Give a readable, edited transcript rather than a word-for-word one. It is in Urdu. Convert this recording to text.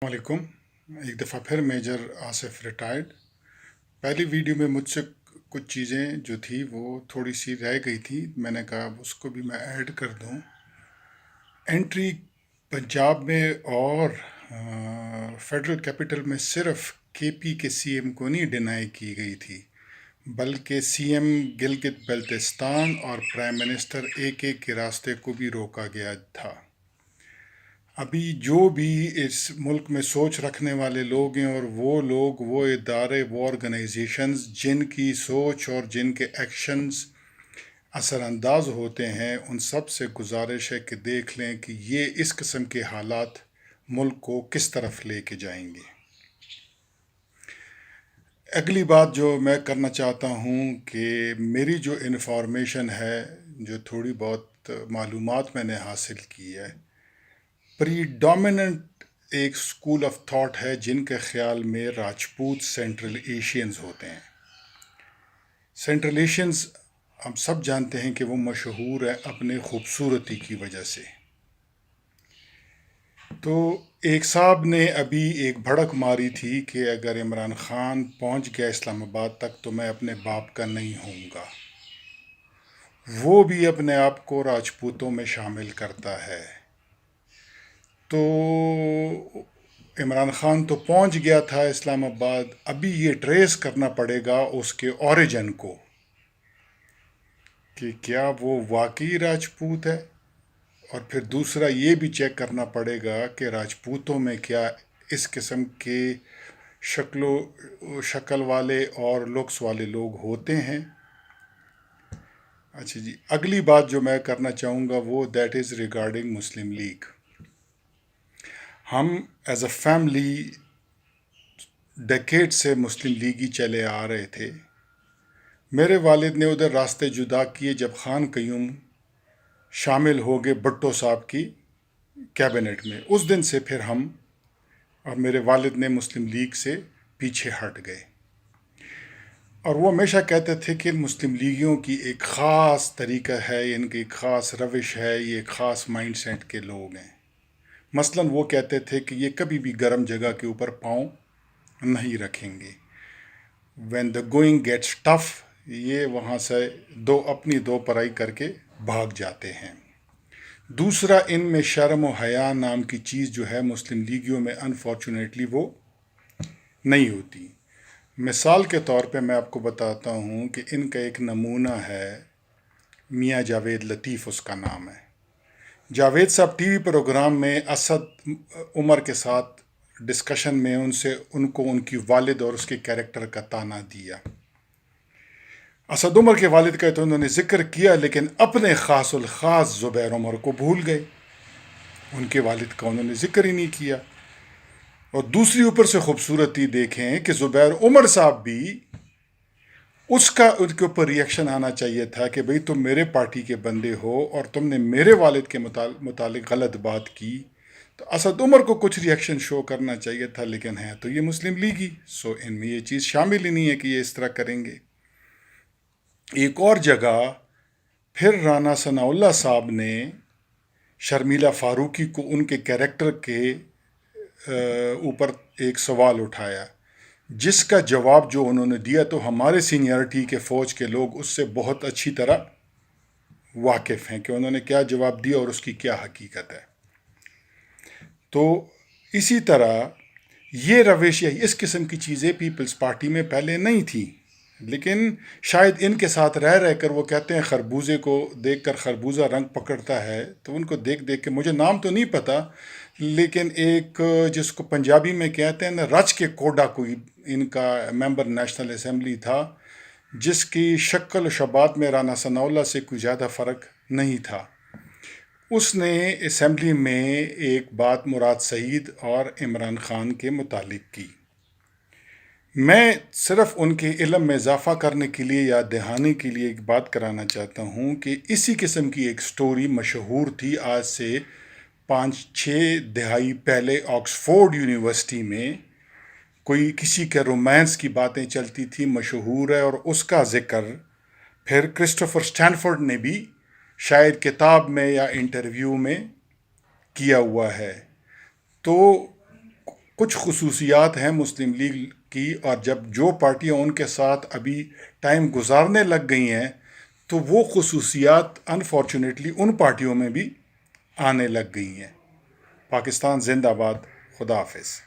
السلام علیکم۔ ایک دفعہ پھر میجر آصف ریٹائرڈ۔ پہلی ویڈیو میں مجھ سے کچھ چیزیں جو تھی وہ تھوڑی سی رہ گئی تھی، میں نے کہا اس کو بھی میں ایڈ کر دوں۔ انٹری پنجاب میں اور فیڈرل کیپٹل میں صرف کے پی کے سی ایم کو نہیں ڈینائی کی گئی تھی، بلکہ سی ایم گلگت بلتستان اور پرائم منسٹر کے راستے کو بھی روکا گیا تھا۔ ابھی جو بھی اس ملک میں سوچ رکھنے والے لوگ ہیں اور وہ ادارے، وہ آرگنائزیشنز جن کی سوچ اور جن کے ایکشنز اثر انداز ہوتے ہیں، ان سب سے گزارش ہے کہ دیکھ لیں کہ یہ اس قسم کے حالات ملک کو کس طرف لے کے جائیں گے۔ اگلی بات جو میں کرنا چاہتا ہوں کہ میری جو انفارمیشن ہے، جو تھوڑی بہت معلومات میں نے حاصل کی ہے، پریڈومیننٹ ایک اسکول آف تھاٹ ہے جن کے خیال میں راجپوت سینٹرل ایشینز ہوتے ہیں۔ سینٹرل ایشینز ہم سب جانتے ہیں کہ وہ مشہور ہے اپنے خوبصورتی کی وجہ سے۔ تو ایک صاحب نے ابھی ایک بھڑک ماری تھی کہ اگر عمران خان پہنچ گیا اسلام آباد تک تو میں اپنے باپ کا نہیں ہوں گا۔ وہ بھی اپنے آپ کو راجپوتوں میں شامل کرتا ہے۔ تو عمران خان تو پہنچ گیا تھا اسلام آباد، ابھی یہ ٹریس کرنا پڑے گا اس کے اوریجن کو کہ کیا وہ واقعی راجپوت ہے، اور پھر دوسرا یہ بھی چیک کرنا پڑے گا کہ راجپوتوں میں کیا اس قسم کے شکل والے اور لکس والے لوگ ہوتے ہیں۔ اچھا جی، اگلی بات جو میں کرنا چاہوں گا وہ that is regarding Muslim league. ہم ایز اے فیملی ڈیکیڈ سے مسلم لیگی چلے آ رہے تھے۔ میرے والد نے ادھر راستے جدا کیے جب خان قیوم شامل ہو گئے بھٹو صاحب کی کیبنٹ میں۔ اس دن سے پھر ہم اور میرے والد نے مسلم لیگ سے پیچھے ہٹ گئے، اور وہ ہمیشہ کہتے تھے کہ مسلم لیگیوں کی ایک خاص طریقہ ہے، ان کی ایک خاص روش ہے، یہ ایک خاص مائنڈ سیٹ کے لوگ ہیں۔ مثلاً وہ کہتے تھے کہ یہ کبھی بھی گرم جگہ کے اوپر پاؤں نہیں رکھیں گے۔ when the going gets tough، یہ وہاں سے اپنی دو پرائی کر کے بھاگ جاتے ہیں۔ دوسرا، ان میں شرم و حیا نام کی چیز جو ہے مسلم لیگیوں میں انفارچونیٹلی وہ نہیں ہوتی۔ مثال کے طور پہ میں آپ کو بتاتا ہوں کہ ان کا ایک نمونہ ہے میاں جاوید لطیف، اس کا نام ہے۔ جاوید صاحب ٹی وی پروگرام میں اسد عمر کے ساتھ ڈسکشن میں ان کو ان کی والد اور اس کے کیریکٹر کا تانا دیا۔ اسد عمر کے والد کا تو انہوں نے ذکر کیا، لیکن اپنے خاص الخاص زبیر عمر کو بھول گئے، ان کے والد کا انہوں نے ذکر ہی نہیں کیا۔ اور دوسری اوپر سے خوبصورتی دیکھیں کہ زبیر عمر صاحب بھی ان کے اوپر ریئیکشن آنا چاہیے تھا کہ بھئی تم میرے پارٹی کے بندے ہو اور تم نے میرے والد کے متعلق غلط بات کی، تو اسد عمر کو کچھ ریئیکشن شو کرنا چاہیے تھا، لیکن ہے تو یہ مسلم لیگی، سو ان میں یہ چیز شامل ہی نہیں ہے کہ یہ اس طرح کریں گے۔ ایک اور جگہ پھر رانا ثناء اللہ صاحب نے شرمیلا فاروقی کو ان کے کیریکٹر کے اوپر ایک سوال اٹھایا، جس کا جواب جو انہوں نے دیا تو ہمارے سینئرٹی کے فوج کے لوگ اس سے بہت اچھی طرح واقف ہیں کہ انہوں نے کیا جواب دیا اور اس کی کیا حقیقت ہے۔ تو اسی طرح یہ روش یا اس قسم کی چیزیں پیپلز پارٹی میں پہلے نہیں تھی، لیکن شاید ان کے ساتھ رہ کر وہ کہتے ہیں خربوزے کو دیکھ کر خربوزہ رنگ پکڑتا ہے، تو ان کو دیکھ کے مجھے نام تو نہیں پتا، لیکن ایک جس کو پنجابی میں کہتے ہیں نا رچ کے کوڈا، کوئی ان کا ممبر نیشنل اسمبلی تھا جس کی شکل و شبات میں رانا ثناء اللہ سے کوئی زیادہ فرق نہیں تھا۔ اس نے اسمبلی میں ایک بات مراد سعید اور عمران خان کے متعلق کی۔ میں صرف ان کے علم میں اضافہ کرنے کے لیے یا دہانے کے لیے ایک بات کرانا چاہتا ہوں کہ اسی قسم کی ایک سٹوری مشہور تھی آج سے 5-6 دہائی پہلے آکسفورڈ یونیورسٹی میں، کوئی کسی کے رومانس کی باتیں چلتی تھی، مشہور ہے، اور اس کا ذکر پھر کرسٹوفر سٹینفورڈ نے بھی شاید کتاب میں یا انٹرویو میں کیا ہوا ہے۔ تو کچھ خصوصیات ہیں مسلم لیگ کی، اور جب جو پارٹیاں ان کے ساتھ ابھی ٹائم گزارنے لگ گئی ہیں تو وہ خصوصیات انفارچونیٹلی ان پارٹیوں میں بھی آنے لگ گئی ہیں۔ پاکستان زندہ باد، خدا حافظ۔